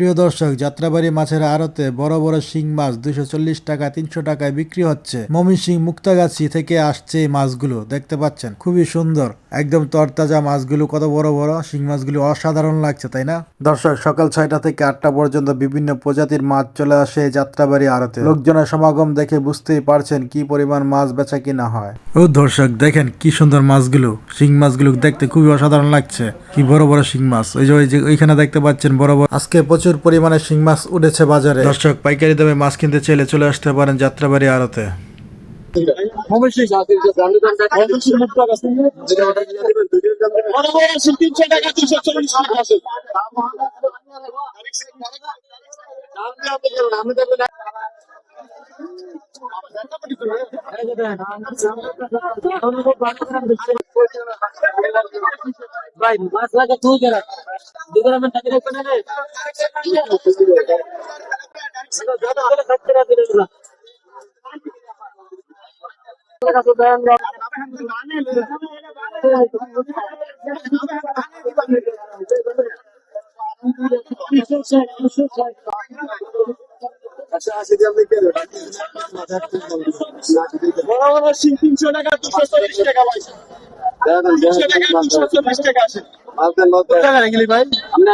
প্রিয় দর্শক, যাত্রাবাড়ি মাছের আড়তে বড় বড় শিং মাছ 240 টাকা 300 টাকায় বিক্রি হচ্ছে। ময়মনসিংহ মুক্তাগাছি থেকে আসছে এই মাছগুলো, দেখতে পাচ্ছেন খুবই সুন্দর, একদম তরতাজা মাছগুলো। কত বড় বড় শিং মাছগুলো, অসাধারণ লাগছে, তাই না দর্শক? সকাল 6টা থেকে 8টা পর্যন্ত বিভিন্ন প্রজাতির মাছ চলে আসে এই যাত্রাবাড়ি আড়তে। লোকজনের সমাগম দেখে বুঝতেই পারছেন কি পরিমাণ মাছ বেচা কিনা হয়। ও দর্শক, দেখেন কি সুন্দর মাছগুলো, শিং মাছগুলো দেখতে খুবই অসাধারণ লাগছে। কি বড় বড় শিং মাছ, ওই যে ওইখানে দেখতে পাচ্ছেন বড় বড়। আজকে প্রচুর পরিমাণে শিং মাছ উঠেছে বাজারে। দর্শক, পাইকারি দামে মাছ কিনতে চাইলে চলে আসতে পারেন যাত্রাবাড়ি আড়তে। ভাই মাছ লাগা তুই কেনা দুজন আমি টাকা রাখবে না রে আচ্ছা আসি দিয়ে আপনি কেন 300 টাকা 240 টাকা ভাই আমি